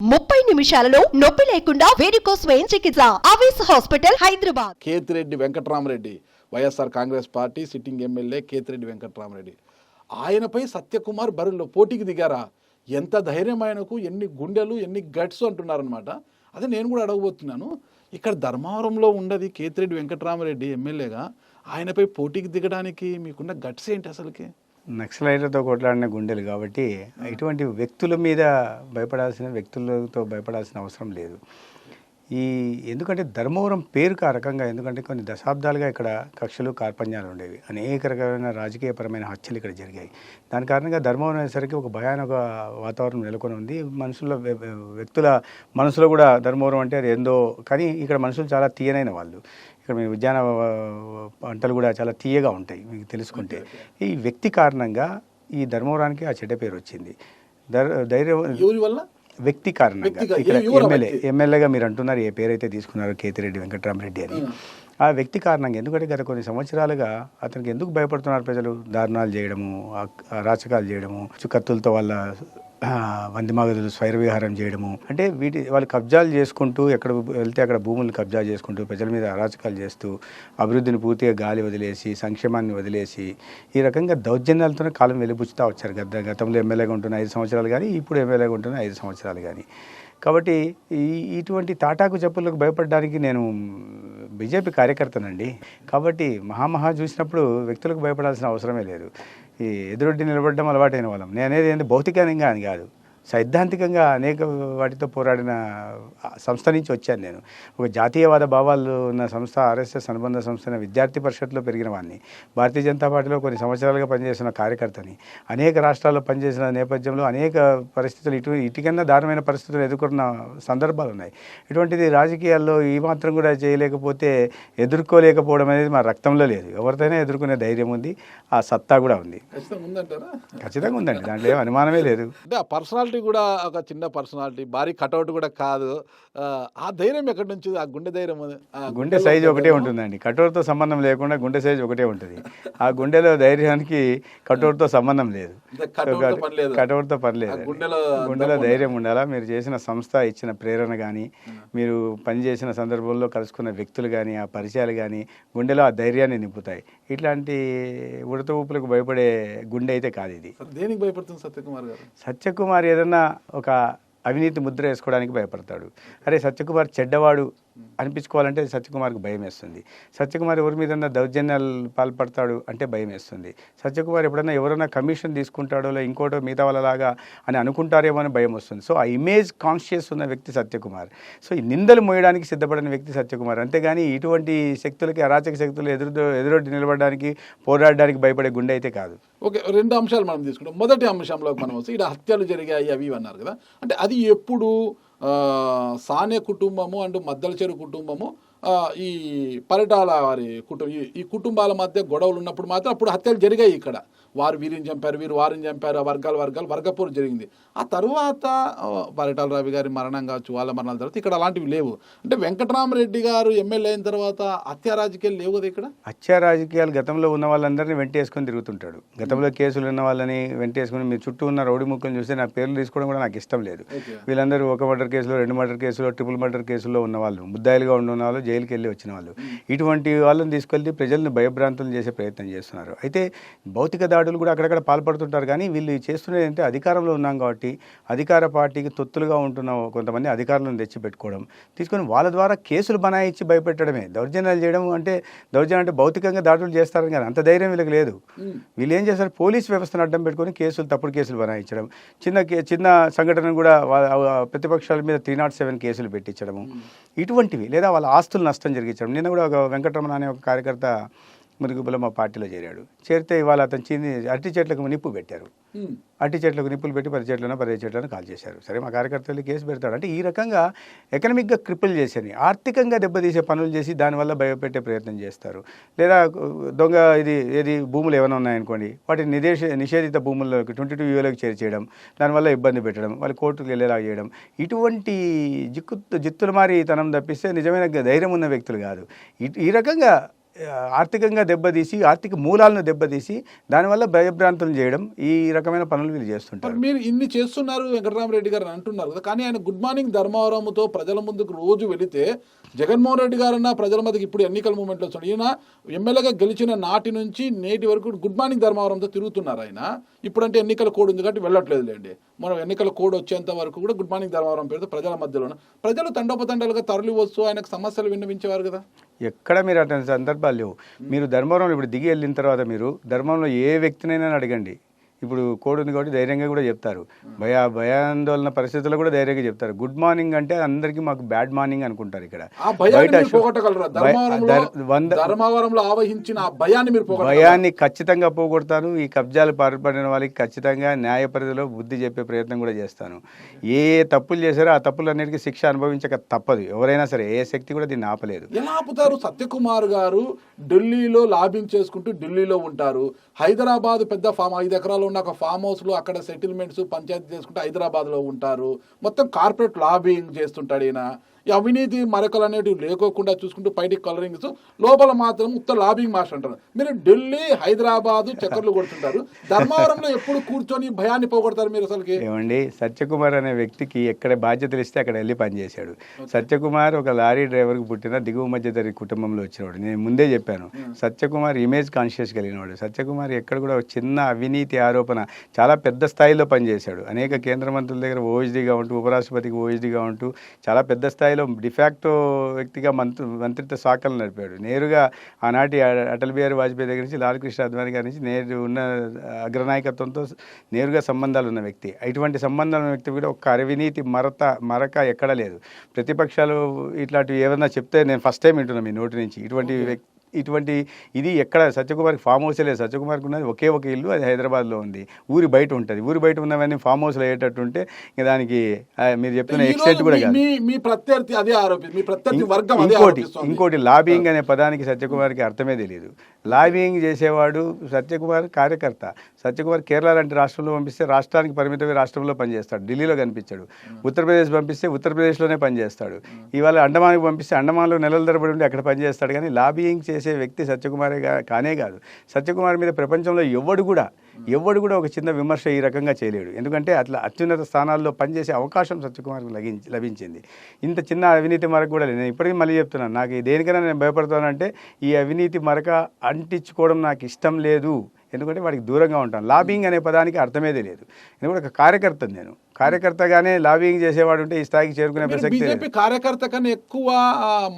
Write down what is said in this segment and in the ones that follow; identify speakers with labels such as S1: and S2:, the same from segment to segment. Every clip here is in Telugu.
S1: 30 నిమిషాలలో నొప్పి లేకుండా వేడికోస్ స్వయం చికిత్స ఆవేశ hospital Hyderabad.
S2: Kethireddy Venkatramareddy, YSR Congress party sitting MLA Kethireddy Venkatramareddy, ఆయనపై సత్యకుమార్ బరిలో పోటీకి దిగారా? ఎంత ధైర్యం ఆయనకు, ఎన్ని గుండెలు, ఎన్ని గట్స్ అంటున్నారనమాట. అదే నేను కూడా అడగబోతున్నాను. ఇక్కడ ధర్మవరంలో ఉండదు కేతిరెడ్డి వెంకట్రామరెడ్డి ఎమ్మెల్యేగా, ఆయనపై పోటీకి దిగడానికి మీకున్న గట్స్ ఏంటి అసలుకి?
S3: నక్సలైట్లతో కొట్లాడిన గుండెలు కాబట్టి ఇటువంటి వ్యక్తుల మీద వ్యక్తులతో భయపడాల్సిన అవసరం లేదు. ఎందుకంటే ధర్మవరం పేరుకు ఆ రకంగా, ఎందుకంటే కొన్ని దశాబ్దాలుగా ఇక్కడ కక్షలు కార్పణ్యాలు ఉండేవి, అనేక రకమైన రాజకీయపరమైన హత్యలు ఇక్కడ జరిగాయి. దాని కారణంగా ధర్మవరం అనేసరికి ఒక భయానక వాతావరణం నెలకొని ఉంది. వ్యక్తుల మనసులో కూడా ధర్మవరం అంటే అది ఏందో, కానీ ఇక్కడ మనుషులు చాలా తీయనైన వాళ్ళు. ఇక్కడ మీ ఉద్యాన పంటలు కూడా చాలా తీయగా ఉంటాయి మీకు తెలుసుకుంటే. ఈ వ్యక్తి కారణంగా ఈ ధర్మవరానికి ఆ చెడ్డ పేరు వచ్చింది. వ్యక్తి కారణంగా ఇక్కడ ఎమ్మెల్యేగా మీరు అంటున్నారు, ఏ పేరైతే తీసుకున్నారో కేతిరెడ్డి వెంకట్రామరెడ్డి అని, ఆ వ్యక్తి కారణంగా. ఎందుకంటే గత కొన్ని సంవత్సరాలుగా అతనికి ఎందుకు భయపడుతున్నారు ప్రజలు? దారుణాలు చేయడము, అరాచకాలు చేయడము, కత్తులతో వాళ్ళ వందిమాగదులు స్వైర విహారం చేయడము, అంటే వాళ్ళు కబ్జాలు చేసుకుంటూ ఎక్కడ వెళ్తే అక్కడ భూములను కబ్జా చేసుకుంటూ ప్రజల మీద అరాచకాలు చేస్తూ అభివృద్ధిని పూర్తిగా గాలి వదిలేసి సంక్షేమాన్ని వదిలేసి ఈ రకంగా దౌర్జన్యాలతోనే కాలం వెలిబుచ్చుతూ వచ్చారు. గతంలో ఎమ్మెల్యేగా ఉంటున్న 5 సంవత్సరాలు కానీ, ఇప్పుడు ఎమ్మెల్యేగా ఉంటున్న 5 సంవత్సరాలు కానీ. కాబట్టి ఇటువంటి తాటాకు చెప్పులకు భయపడడానికి నేను బీజేపీ కార్యకర్తనండి. కాబట్టి మహా చూసినప్పుడు వ్యక్తులకు భయపడాల్సిన అవసరమే లేదు. ఈ ఎదురొడ్డి నిలబడడం అలవాటైన వాళ్ళం. నేనేది ఏంటి భౌతికంగా అని కాదు, సైద్ధాంతికంగా అనేక వాటితో పోరాడిన సంస్థ నుంచి వచ్చాను నేను. ఒక జాతీయవాద భావాలు ఉన్న సంస్థ, ఆర్ఎస్ఎస్ అనుబంధ సంస్థ విద్యార్థి పరిషత్లో పెరిగిన వాడిని. భారతీయ జనతా పార్టీలో కొన్ని సంవత్సరాలుగా పనిచేసిన కార్యకర్తని. అనేక రాష్ట్రాల్లో పనిచేసిన నేపథ్యంలో అనేక పరిస్థితులు ఇటుకన్నా దారుణమైన పరిస్థితులు ఎదుర్కొన్న సందర్భాలు ఉన్నాయి. ఇటువంటిది రాజకీయాల్లో ఈ మాత్రం కూడా చేయలేకపోతే, ఎదుర్కోలేకపోవడం అనేది మా రక్తంలో లేదు. ఎవరితోనే ఎదుర్కొనే ధైర్యం ఉంది, ఆ సత్తా కూడా ఉంది. ఖచ్చితంగా ఉందండి, దాంట్లో ఏం అనుమానమే లేదు.
S2: పర్సనాలిటీ కూడా ఒక చిన్న పర్సనాలిటీ, భారీ కటౌట్ కూడా కాదు. ఆ ధైర్యం ఎక్కడి నుంచి? ఆ గుండె ధైర్యం,
S3: గుండె సైజు ఒకటే ఉంటుందండి. కటౌట్తో సంబంధం లేకుండా గుండె సైజు ఒకటే ఉంటుంది. ఆ గుండెలో ధైర్యానికి కటౌట్తో సంబంధం లేదు, కటౌట్తో పని లేదు. గుండెలో ధైర్యం ఉండాలా. మీరు చేసిన సంస్థ ఇచ్చిన ప్రేరణ కానీ, మీరు పనిచేసిన సందర్భంలో కలుసుకున్న వ్యక్తులు కానీ, ఆ పరిచయాలు కానీ గుండెలో ఆ ధైర్యాన్ని నింపుతాయి. ఇట్లాంటి ఉడత ఊపులకు భయపడే గుండె అయితే కాదు ఇది.
S2: దేనికి భయపడుతుంది సత్యకుమార్ గారు?
S3: సత్యకుమార్ ఏదన్నా ఒక అవినీతి ముద్ర వేసుకోవడానికి భయపడతాడు. అరే సత్యకుమార్ చెడ్డవాడు అనిపించుకోవాలంటే సత్యకుమార్కి భయం వేస్తుంది. సత్యకుమార్ ఎవరి మీద దౌర్జన్యాలు పాల్పడతాడు అంటే భయం వేస్తుంది. సత్యకుమార్ ఎప్పుడన్నా ఎవరైనా కమిషన్ తీసుకుంటాడో ఇంకోటో మిగతా వాళ్ళలాగా అని అనుకుంటారేమో అని భయం వస్తుంది. సో ఆ ఇమేజ్ కాన్షియస్ ఉన్న వ్యక్తి సత్యకుమార్. సో ఈ నిందలు మోయడానికి సిద్ధపడిన వ్యక్తి సత్యకుమార్. అంతేగాని ఇటువంటి శక్తులకి, అరాచక శక్తులు ఎదురొడ్డి నిలబడడానికి, పోరాడడానికి భయపడే గుండె అయితే కాదు.
S2: ఓకే, 2 అంశాలు మనం తీసుకుంటాం. మొదటి అంశంలో మనం వస్తే ఇక్కడ హత్యలు జరిగాయి అవి అన్నారు కదా, అంటే అది ఎప్పుడు సానే కుటుంబము అండ్ మద్దల చెరు కుటుంబము, ఈ పరిటాల వారి ఈ కుటుంబాల మధ్య గొడవలు ఉన్నప్పుడు మాత్రం అప్పుడు హత్యలు జరిగాయి. ఇక్కడ వారు వీరిని చంపారు, వీరు వారిని చంపారు, వర్గపోరు జరిగింది. ఆ తర్వాత పరిటాల రవి గారి మరణం కావచ్చు, వాళ్ళ మరణాల తర్వాత ఇక్కడ అలాంటివి లేవు. అంటే వెంకట్రామరెడ్డి గారు ఎమ్మెల్యే అయిన తర్వాత హత్యా రాజకీయాలు లేవు కదా ఇక్కడ?
S3: హత్యా రాజకీయాలు గతంలో ఉన్న వాళ్ళందరినీ వెంటేసుకొని తిరుగుతుంటాడు. గతంలో కేసులు ఉన్న వాళ్ళని వెంటేసుకుని, మీరు చుట్టూ ఉన్న రౌడీ ముక్కలు చూస్తే నా పేర్లు తీసుకోవడం కూడా నాకు ఇష్టం లేదు. వీళ్ళందరూ ఒక మర్డర్ కేసులో, 2 మర్డర్ కేసులో, ట్రిపుల్ మర్డర్ కేసులో ఉన్న వాళ్ళు, ముద్దాయిలుగా ఉన్న వాళ్ళు, జైలుకి వెళ్ళి వచ్చిన వాళ్ళు. ఇటువంటి వాళ్ళని తీసుకెళ్ళి ప్రజల్ని భయభ్రాంతులు చేసే ప్రయత్నం చేస్తున్నారు. అయితే భౌతిక దాడులు కూడా అక్కడక్కడ పాల్పడుతుంటారు. కానీ వీళ్ళు చేస్తున్నది ఏంటంటే, అధికారంలో ఉన్నాం కాబట్టి అధికార పార్టీకి తొత్తులుగా ఉంటున్న కొంతమంది అధికారులను తెచ్చిపెట్టుకోవడం, తీసుకొని వాళ్ళ ద్వారా కేసులు బనాయించి భయపెట్టడమే. దౌర్జన్యాలు చేయడం అంటే, దౌర్జన్యం అంటే భౌతికంగా దాడులు చేస్తారని కానీ అంత ధైర్యం వీళ్ళకి లేదు. వీళ్ళు ఏం చేస్తారు, పోలీస్ వ్యవస్థను అడ్డం పెట్టుకొని తప్పుడు కేసులు బనాయించడం, చిన్న సంఘటన కూడా ప్రతిపక్షాల మీద 307 కేసులు పెట్టించడము, ఇటువంటివి. లేదా వాళ్ళ ఆస్తులు నష్టం జరిగించడం. నిన్న కూడా ఒక వెంకటరమణ అనే ఒక కార్యకర్త మురుగుబుల మా పార్టీలో చేరితే ఇవాళ అతను అరటి చెట్లకు నిప్పు పెట్టారు. అరటి చెట్లకు నిప్పులు పెట్టి 10 చెట్లను 15 చెట్లను కాల్ చేశారు. సరే, మా కార్యకర్తలు కేసు పెడతాడు. అంటే ఈ రకంగా ఎకనామిక్గా క్రిపుల్ చేసేది, ఆర్థికంగా దెబ్బతీసే పనులు చేసి దానివల్ల భయపెట్టే ప్రయత్నం చేస్తారు. లేదా దొంగ ఏది భూములు ఏమైనా ఉన్నాయనుకోండి, వాటిని నిషేధిత భూముల్లోకి 22 చేర్చేయడం, దానివల్ల ఇబ్బంది పెట్టడం, వాళ్ళు కోర్టుకు వెళ్ళేలా చేయడం, ఇటువంటి జిత్తుల మారి తనం తప్పిస్తే నిజమైన ధైర్యం ఉన్న వ్యక్తులు కాదు. ఈ రకంగా ఆర్థికంగా దెబ్బతీసి ఆర్థిక మూలాలను దెబ్బతీసి దానివల్ల భయభ్రాంతులు చేయడం ఈ రకమైన పనులు వీళ్ళు చేస్తుంటారు.
S2: మరి మీరు ఇన్ని చేస్తున్నారు వెంకటరామరెడ్డి గారు అని అంటున్నారు కదా, కానీ ఆయన గుడ్ మార్నింగ్ ధర్మవరంతో ప్రజల ముందుకు రోజు వెళితే జగన్మోహన్ రెడ్డి గారన్నా ప్రజల మధ్యకి ఇప్పుడు ఎన్నికల మూమెంట్లో వస్తున్నాడు. ఈయన ఎమ్మెల్యేగా గెలిచిన నాటి నుంచి నేటి వరకు గుడ్ మార్నింగ్ ధర్మవరంతో తిరుగుతున్నారు ఆయన. ఇప్పుడంటే ఎన్నికల కోడ్ ఉంది కాబట్టి వెళ్ళట్లేదు లేండి. మనం ఎన్నికల కోడ్ వచ్చేంత వరకు కూడా గుడ్ మార్నింగ్ ధర్మవరం పేరుతో ప్రజల మధ్యలో ప్రజలు తండోపతండాలుగా తరలి వస్తూ ఆయనకు సమస్యలు విన్నవించేవారు కదా.
S3: ఎక్కడ మీరు అటువంటి సందర్భాలు లేవు. మీరు ధర్మవరంలో ఇప్పుడు దిగి వెళ్ళిన తర్వాత మీరు ధర్మవరంలో ఏ వ్యక్తినైనా అడగండి, ఇప్పుడు కోడ్ ఉంది కాబట్టి ధైర్యంగా కూడా చెప్తారు. భయాందోళన పరిస్థితుల్లో కూడా ధైర్యంగా చెప్తారు. గుడ్ మార్నింగ్ అంటే అందరికీ మాకు బ్యాడ్ మార్నింగ్ అనుకుంటారు. ఇక్కడ భయాన్ని ఖచ్చితంగా పోగొడతాను. ఈ కబ్జాలు పాల్పడిన వాళ్ళకి ఖచ్చితంగా న్యాయ పరిధిలో బుద్ధి చెప్పే ప్రయత్నం కూడా చేస్తాను. ఏ తప్పులు చేశారో ఆ తప్పులన్నిటికీ శిక్ష అనుభవించక తప్పదు. ఎవరైనా సరే, ఏ శక్తి కూడా దీన్ని ఆపలేదు.
S2: ఎలా ఆపుతారు? సత్యకుమార్ గారు ఢిల్లీలో లాబింగ్ చేసుకుంటూ ఢిల్లీలో ఉంటారు. హైదరాబాద్ పెద్ద 5 ఎకరాలు ఉన్న ఒక ఫామ్ హౌస్ లో అక్కడ సెటిల్మెంట్స్ పంచాయతీ చేసుకుంటూ హైదరాబాద్ లో ఉంటారు. మొత్తం కార్పొరేట్ లాబింగ్ చేస్తుంటాడు ఈయన. ఈ అవినీతి మరకలు అనేటివి లేకోకుండా చూసుకుంటూ బయటికి కలరింగ్స్, లోపల మాత్రం ఉత్త లాబింగ్ మాస్టర్ అంటారు. మీరు ఢిల్లీ, హైదరాబాద్ చక్కర్లు కొడుతుంటారు. ధర్మవరంలో ఎప్పుడు కూర్చొని భయాన్ని పోగొడతారు మీరు అసలుకి?
S3: ఏమండి, సత్యకుమార్ అనే వ్యక్తికి ఎక్కడ బాధ్యతలు ఇస్తే అక్కడ వెళ్ళి పనిచేశాడు. సత్యకుమార్ ఒక లారీ డ్రైవర్కి పుట్టిన దిగువ మధ్య తరగతి కుటుంబంలో వచ్చినవాడు. నేను ముందే చెప్పాను, సత్యకుమార్ ఇమేజ్ కాన్షియస్ కలిగినవాడు. సత్యకుమార్ ఎక్కడ కూడా ఒక చిన్న అవినీతి ఆరోపణ, చాలా పెద్ద స్థాయిలో పనిచేశాడు. అనేక కేంద్ర మంత్రుల దగ్గర ఓఎస్డీగా ఉంటూ, ఉపరాష్ట్రపతికి ఓఎస్డీగా ఉంటూ చాలా పెద్ద స్థాయిలో డిఫాక్టో వ్యక్తిగా మంత్రిత్వ శాఖలు నడిపాడు. నేరుగా ఆనాటి అటల్ బిహారీ వాజ్పేయి దగ్గర నుంచి లాల్ కృష్ణ అద్వానీ గారి నుంచి నేరు ఉన్న అగ్రనాయకత్వంతో నేరుగా సంబంధాలు ఉన్న వ్యక్తి. ఇటువంటి సంబంధాలు ఉన్న వ్యక్తి కూడా ఒక అవినీతి మరక ఎక్కడ లేదు. ప్రతిపక్షాలు ఇట్లాంటివి ఏమన్నా చెప్తే నేను ఫస్ట్ టైం వింటున్నాను మీ నోటి నుంచి. ఇటువంటి ఇది ఎక్కడ సత్యకుమార్కి ఫామ్ హౌసే లేదు. సత్యకుమార్కి ఉన్నది ఒకే ఒక ఇల్లు, అది హైదరాబాద్లో ఉంది. ఊరి బయట ఉంటుంది. ఊరి బయట ఉన్నవన్నీ ఫామ్ హౌస్లో అయ్యేటట్టు ఉంటే దానికి మీరు చెప్తున్న ఎక్స్టెంట్ కూడా కాదు. ఇంకోటి లాబింగ్ అనే పదానికి సత్యకుమార్కి అర్థమే తెలియదు. లాబింగ్ చేసేవాడు సత్యకుమార్ కార్యకర్త. సత్యకుమార్ కేరళ లాంటి రాష్ట్రంలో పంపిస్తే రాష్ట్రానికి పరిమితమైన రాష్ట్రంలో పనిచేస్తాడు, ఢిల్లీలో కనిపించాడు. ఉత్తరప్రదేశ్ పంపిస్తే ఉత్తరప్రదేశ్లోనే పనిచేస్తాడు. ఇవాళ అండమాన్కి పంపిస్తే అండమాన్లో నెలల తరబడి ఉండి అక్కడ పనిచేస్తాడు. కానీ లాబింగ్ చేసే వ్యక్తి సత్యకుమారే కానే కాదు. సత్యకుమార్ మీద ప్రపంచంలో ఎవడు కూడా ఒక చిన్న విమర్శ ఈ రకంగా చేయలేడు. ఎందుకంటే అట్లా అత్యున్నత స్థానాల్లో పనిచేసే అవకాశం సత్యకుమార్కు లభించింది. ఇంత చిన్న అవినీతి మరక కూడా లేదు. నేను ఇప్పటికీ మళ్ళీ చెప్తున్నాను, నాకు దేనికైనా నేను భయపడతానంటే ఈ అవినీతి మరక అంటించుకోవడం నాకు ఇష్టం లేదు. ఎందుకంటే వాడికి దూరంగా ఉంటాను. లాబింగ్ అనే పదానికి అర్థమే తెలియదు. ఎందుకంటే ఒక కార్యకర్తను నేను. కార్యకర్తగానే లాబింగ్ చేసేవాడు ఉంటే ఈ స్థాయికి చేరుకునే ప్రసక్తి.
S2: బీజేపీ కార్యకర్త కన్నా ఎక్కువ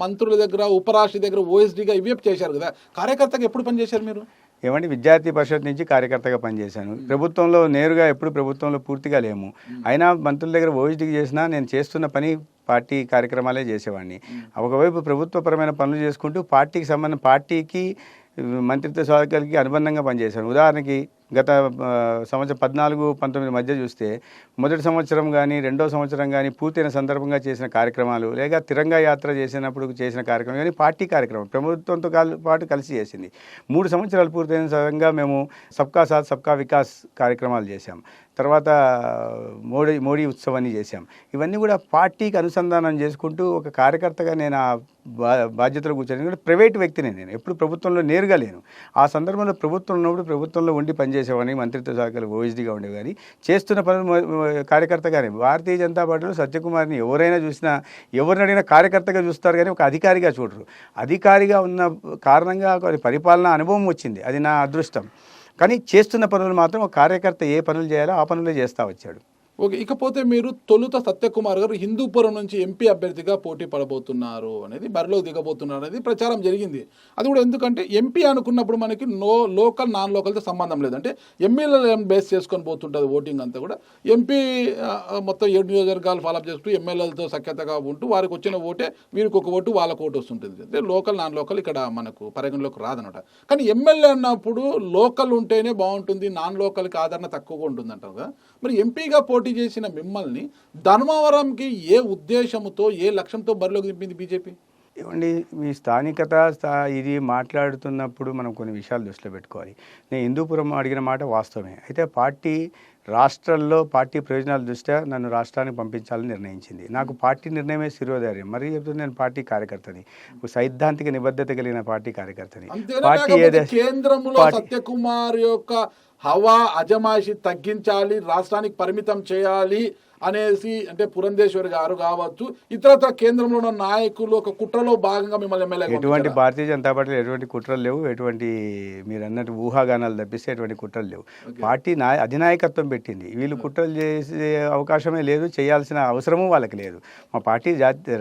S2: మంత్రుల దగ్గర, ఉపరాష్ట్రపతి దగ్గర, ఓఎస్డీగా ఇవే చేశారు కదా. కార్యకర్తగా ఎప్పుడు పనిచేశారు మీరు?
S3: ఏమంటే విద్యార్థి పరిషత్ నుంచి కార్యకర్తగా పనిచేశాను. ప్రభుత్వంలో నేరుగా ఎప్పుడు ప్రభుత్వంలో పూర్తిగా లేము. అయినా మంత్రుల దగ్గర ఓఎస్డీకి చేసినా నేను చేస్తున్న పని పార్టీ కార్యక్రమాలే చేసేవాడిని. ఒకవైపు ప్రభుత్వపరమైన పనులు చేసుకుంటూ పార్టీకి మంత్రిత్వ శాఖలకి అనుబంధంగా పనిచేశాను. ఉదాహరణకి గత సంవత్సరం 14-19 మధ్య చూస్తే మొదటి సంవత్సరం కానీ రెండో సంవత్సరం కానీ పూర్తయిన సందర్భంగా చేసిన కార్యక్రమాలు, లేక తిరంగా యాత్ర చేసినప్పుడు చేసిన కార్యక్రమం కానీ పార్టీ కార్యక్రమం ప్రభుత్వంతో పాటు కలిసి చేసింది. 3 సంవత్సరాలు పూర్తయిన సందర్భంగా మేము సబ్కా సాత్ సబ్కా వికాస్ కార్యక్రమాలు చేశాం. తర్వాత మోడీ ఉత్సవాన్ని చేశాం. ఇవన్నీ కూడా పార్టీకి అనుసంధానం చేసుకుంటూ ఒక కార్యకర్తగా నేను ఆ బాధ్యతలు కూర్చొని. ఎందుకంటే ప్రైవేట్ వ్యక్తిని నేను, ఎప్పుడు ప్రభుత్వంలో నేరుగా లేను. ఆ సందర్భంలో ప్రభుత్వం ఉన్నప్పుడు ప్రభుత్వంలో ఉండి పనిచేసేవాడిని, మంత్రిత్వ శాఖలు ఓఎస్డీగా ఉండేవి. కానీ చేస్తున్న పనులు కార్యకర్తగానే. భారతీయ జనతా పార్టీలో సత్యకుమార్ని ఎవరైనా చూసినా, ఎవరిని అడిగినా కార్యకర్తగా చూస్తారు కానీ ఒక అధికారిగా చూడరు. అధికారిగా ఉన్న కారణంగా పరిపాలనా అనుభవం వచ్చింది, అది నా అదృష్టం. కానీ చేస్తున్న పనులు మాత్రం ఒక కార్యకర్త ఏ పనులు చేయాలో ఆ పనులే చేస్తూ వచ్చాడు.
S2: ఓకే, ఇకపోతే మీరు తొలుత సత్యకుమార్ గారు హిందూపురం నుంచి ఎంపీ అభ్యర్థిగా పోటీ పడబోతున్నారు అనేది, బరిలో దిగబోతున్నారు అనేది ప్రచారం జరిగింది. అది కూడా ఎందుకంటే ఎంపీ అనుకున్నప్పుడు మనకి లోకల్ నాన్ లోకల్తో సంబంధం లేదంటే ఎమ్మెల్యేలను బేస్ చేసుకొని పోతుంటుంది ఓటింగ్ అంతా కూడా. ఎంపీ మొత్తం 7 నియోజకవర్గాలు ఫాలోఅప్ చేసుకుంటూ ఎమ్మెల్యేలతో సఖ్యతగా ఉంటూ వారికి వచ్చిన ఓటే వీరికి ఒక ఓటు వాళ్ళకు ఓటు వస్తుంటుంది. అంటే లోకల్ నాన్ లోకల్ ఇక్కడ మనకు పరిగణలోకి రాదనమాట. కానీ ఎమ్మెల్యే అన్నప్పుడు లోకల్ ఉంటేనే బాగుంటుంది, నాన్ లోకల్కి ఆదరణ తక్కువగా ఉంటుంది అంటారు కదా. మరి ఎంపీగా పోటీ చేసిన మిమ్మల్ని ధర్మవరంకి ఏ ఉద్దేశంతో, ఏ లక్ష్యంతో బరిలోకి దింపింది బీజేపీ?
S3: ఏమండి మీ ఇది మాట్లాడుతున్నప్పుడు మనం కొన్ని విషయాలు దృష్టిలో పెట్టుకోవాలి. నేను హిందూపురం అడిగిన మాట వాస్తవమే. అయితే పార్టీ రాష్ట్రంలో పార్టీ ప్రయోజనాల దృష్ట్యా నన్ను రాష్ట్రానికి పంపించాలని నిర్ణయించింది. నాకు పార్టీ నిర్ణయమే శిరోధార్యం. మరి చెప్తుంది నేను పార్టీ కార్యకర్తని, సైద్ధాంతిక నిబద్ధత కలిగిన పార్టీ కార్యకర్తని. పార్టీ
S2: కేంద్రంలో సత్యకుమార్ యొక్క హవా అజమాయిషి తగ్గించాలి, రాష్ట్రానికి పరిమితం చేయాలి అనేసి అంటే పురంధేశ్వరి గారు కావచ్చు, ఇతరత్ర కేంద్రంలో ఉన్న నాయకులు ఒక కుట్రలో భాగంగా మిమ్మల్ని ఎమ్మెల్యే.
S3: ఎటువంటి భారతీయ జనతా పార్టీలో ఎటువంటి కుట్రలు లేవు, ఎటువంటి మీరు అన్నట్టు ఊహాగానాలు తప్పిస్తే ఎటువంటి కుట్రలు లేవు. పార్టీ అధినాయకత్వం పెట్టింది, వీళ్ళు కుట్రలు చేసే అవకాశమే లేదు, చేయాల్సిన అవసరము వాళ్ళకి లేదు. మా పార్టీ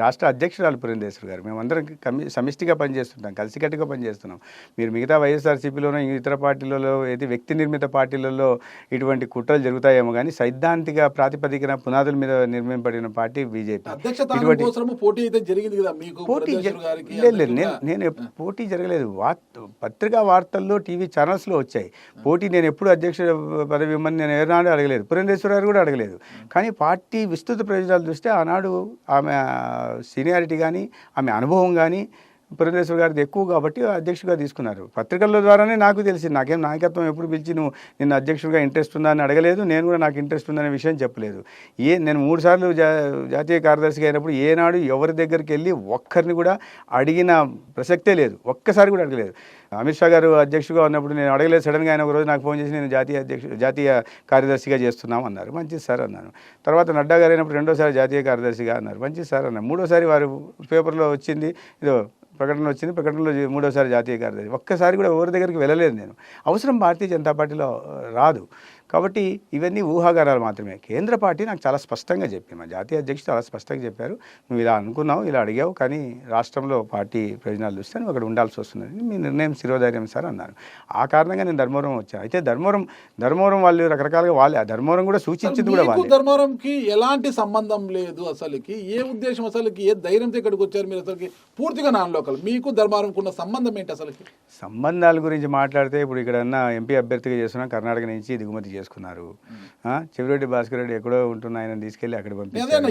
S3: రాష్ట్ర అధ్యక్షురాలు పురంధేశ్వరి గారు, మేమందరం సమిష్టిగా పనిచేస్తుంటాం, కలిసికట్టుగా పనిచేస్తున్నాం. మీరు మిగతా వైఎస్ఆర్సీపీలోనో ఇతర పార్టీలలో అయితే వ్యక్తి నిర్మిత పార్టీలలో ఇటువంటి కుట్రలు జరుగుతాయేమో కానీ సైద్ధాంతిక ప్రాతిపదికన పునాదుల మీద నిర్మింపబడిన పార్టీ బీజేపీ. నేను పోటీ జరగలేదు, పత్రికా వార్తల్లో టీవీ ఛానల్స్లో వచ్చాయి. పోటీ నేను ఎప్పుడు అధ్యక్ష పదవి ఇవ్వమని నేను ఏనాడు అడగలేదు, పురంధేశ్వరి గారు కూడా అడగలేదు. కానీ పార్టీ విస్తృత ప్రయోజనాల దృష్ట్యా ఆనాడు ఆమె సీనియారిటీ కానీ ఆమె అనుభవం కానీ పురంధేశ్వరి గారిది ఎక్కువ కాబట్టి అధ్యక్షుడిగా తీసుకున్నారు. పత్రికల ద్వారానే నాకు తెలిసింది. నాకేం నాయకత్వం ఎప్పుడు పిలిచి నువ్వు నిన్ను అధ్యక్షుడిగా ఇంట్రెస్ట్ ఉందా అని అడగలేదు, నేను కూడా నాకు ఇంట్రెస్ట్ ఉందనే విషయం చెప్పలేదు. నేను 3 సార్లు జాతీయ కార్యదర్శిగా అయినప్పుడు ఏనాడు ఎవరి దగ్గరికి వెళ్ళి ఒక్కరిని కూడా అడిగిన ప్రసక్తే లేదు, ఒక్కసారి కూడా అడగలేదు. అమిత్ షా గారు అధ్యక్షుడిగా ఉన్నప్పుడు నేను అడగలేదు. సడన్గా ఆయన ఒకరోజు నాకు ఫోన్ చేసి నేను జాతీయ కార్యదర్శిగా చేస్తున్నాం అన్నారు. మంచిది సార్ అన్నాను. తర్వాత నడ్డా గారు అయినప్పుడు 2వ సారి జాతీయ కార్యదర్శిగా అన్నారు. మంచిది సార్ అన్నారు. 3వ సారి వారు పేపర్లో వచ్చింది, ఇదో ప్రకటన వచ్చింది, ప్రకటనలో 3వ సారి జాతీయ కార్యదర్శి. ఒక్కసారి కూడా ఎవరి దగ్గరికి వెళ్ళలేదు నేను. అవసరం భారతీయ జనతా పార్టీలో రాదు. కాబట్టి ఇవన్నీ ఊహాగానాలు మాత్రమే. కేంద్ర పార్టీ నాకు చాలా స్పష్టంగా చెప్పింది, మా జాతీయ అధ్యక్షుడు చాలా స్పష్టంగా చెప్పారు, నువ్వు ఇలా అనుకున్నావు, ఇలా అడిగావు, కానీ రాష్ట్రంలో పార్టీ ప్రయోజనాలు చూస్తే నువ్వు అక్కడ ఉండాల్సి వస్తుంది, మీ నిర్ణయం శిరోధార్యం సార్ అన్నారు. ఆ కారణంగా నేను ధర్మవరం వచ్చాను. అయితే ధర్మవరం వాళ్ళు రకరకాలుగా వాళ్ళే, ధర్మవరం కూడా సూచించింది కూడా వాళ్ళే.
S2: ధర్మవరంకి ఎలాంటి సంబంధం లేదు అసలుకి, ఏ ఉద్దేశం అసలుకి, ఏ ధైర్యంతో ఇక్కడికి వచ్చారు మీరు? అసలుకి పూర్తిగా నాన్ లోకల్, మీకు ధర్మవరంకు ఉన్న సంబంధం ఏంటి అసలుకి?
S3: సంబంధాల గురించి మాట్లాడితే ఇప్పుడు ఇక్కడ ఎంపీ అభ్యర్థిగా చేస్తున్నా, కర్ణాటక నుంచి దిగుమతి చేసుకున్నారు. చెవిరెడ్డి భాస్కర్ రెడ్డి ఎక్కడో ఉంటున్న ఆయన తీసుకెళ్లి అక్కడ పంపించారు.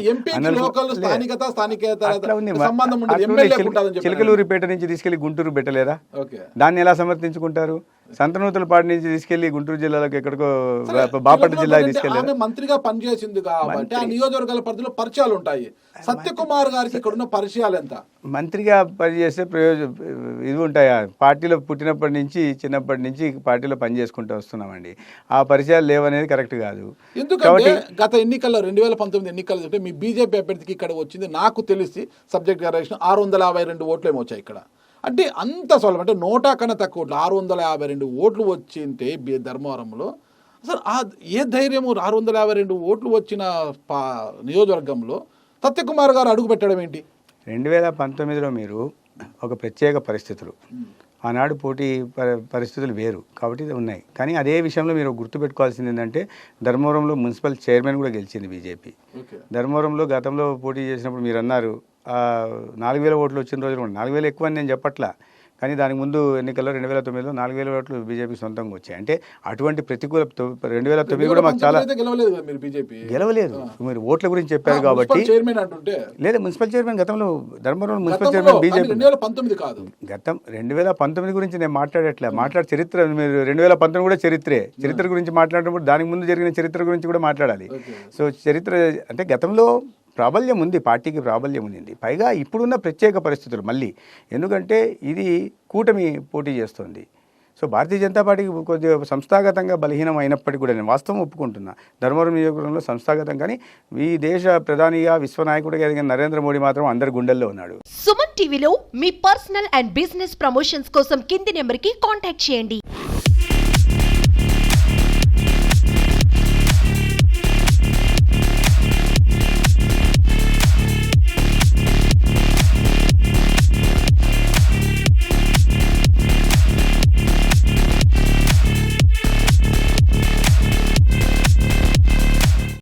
S3: చిలకలూరిపేట నుంచి తీసుకెళ్లి గుంటూరు పెట్టలేదా? దాన్ని ఎలా సమర్థించుకుంటారు? సంతనూతలపాడు నుంచి తీసుకెళ్లి గుంటూరు జిల్లాలోకి ఎక్కడికో బాపట్ల జిల్లాకి తీసుకెళ్లారు.
S2: మంత్రిగా పనిచేసింది కాబట్టి ఆ నియోజకవర్గాల పరిధిలో పరిచయాలు ఉంటాయి. సత్యకుమార్ గారికి ఇక్కడ ఉన్న పరిచయాలు ఎంత?
S3: మంత్రిగా పనిచేస్తే ఇది ఉంటాయా? పార్టీలో పుట్టినప్పటి నుంచి చిన్నప్పటి నుంచి పార్టీలో పనిచేసుకుంటూ వస్తున్నామండి. ఆ పరిచయాలు లేవనేది కరెక్ట్ కాదు.
S2: ఎందుకంటే గత ఎన్నికల్లో 2019 ఎన్నికల్లో చెప్తే మీ బీజేపీ అభ్యర్థికి ఇక్కడ వచ్చింది నాకు తెలిసి సబ్జెక్ట్ గారు 652 ఓట్లు ఏమో వచ్చాయి ఇక్కడ. అంటే అంత సొలం, అంటే 100 కన్నా తక్కువ ఓట్లు, 652 ఓట్లు వచ్చింటే ధర్మవరంలో అసలు ఏ ధైర్యము? 652 ఓట్లు వచ్చిన నియోజకవర్గంలో సత్యకుమార్ గారు అడుగు పెట్టడం ఏంటి?
S3: 2019లో మీరు ఒక ప్రత్యేక పరిస్థితులు, ఆనాడు పోటీ పరిస్థితులు వేరు కాబట్టి ఉన్నాయి. కానీ అదే విషయంలో మీరు గుర్తుపెట్టుకోవాల్సింది ఏంటంటే ధర్మవరంలో మున్సిపల్ చైర్మన్ కూడా గెలిచింది బీజేపీ. ధర్మవరంలో గతంలో పోటీ చేసినప్పుడు మీరు అన్నారు 4,000 ఓట్లు వచ్చిన రోజులు కూడా, 4,000 ఎక్కువ అని నేను చెప్పట్లా, కానీ దానికి ముందు ఎన్నికల్లో 2009లో 4,000 ఓట్లు బీజేపీ సొంతంగా వచ్చాయి. అంటే అటువంటి ప్రతికూల 2009 కూడా మాకు చాలా గెలవలేదు. మీరు ఓట్ల గురించి చెప్పారు కాబట్టి లేదా మున్సిపల్ చైర్మన్ గతంలో ధర్మవరం మున్సిపల్ చైర్మన్ బీజేపీ గతం 2019 గురించి నేను చరిత్ర, మీరు 2019 కూడా చరిత్ర గురించి మాట్లాడినప్పుడు దానికి ముందు జరిగిన చరిత్ర గురించి కూడా మాట్లాడాలి. సో చరిత్ర అంటే గతంలో ప్రాబల్యం ఉంది, పార్టీకి ప్రాబల్యం ఉంది. పైగా ఇప్పుడున్న ప్రత్యేక పరిస్థితులు మళ్ళీ, ఎందుకంటే ఇది కూటమి పోటీ చేస్తుంది. సో భారతీయ జనతా పార్టీకి కొద్దిగా సంస్థాగతంగా బలహీనం అయినప్పటికీ కూడా నేను వాస్తవం ఒప్పుకుంటున్నా, ధర్మవరం నియోజకవర్గంలో సంస్థాగతం. కానీ ఈ దేశ ప్రధానిగా విశ్వనాయకుడిగా ఎదిగిన నరేంద్ర మోడీ మాత్రం అందరి గుండెల్లో ఉన్నాడు.
S1: సుమన్ టీవీలో మీ పర్సనల్ అండ్ బిజినెస్ ప్రమోషన్స్ కోసం కింది నెంబర్కి కాంటాక్ట్ చేయండి.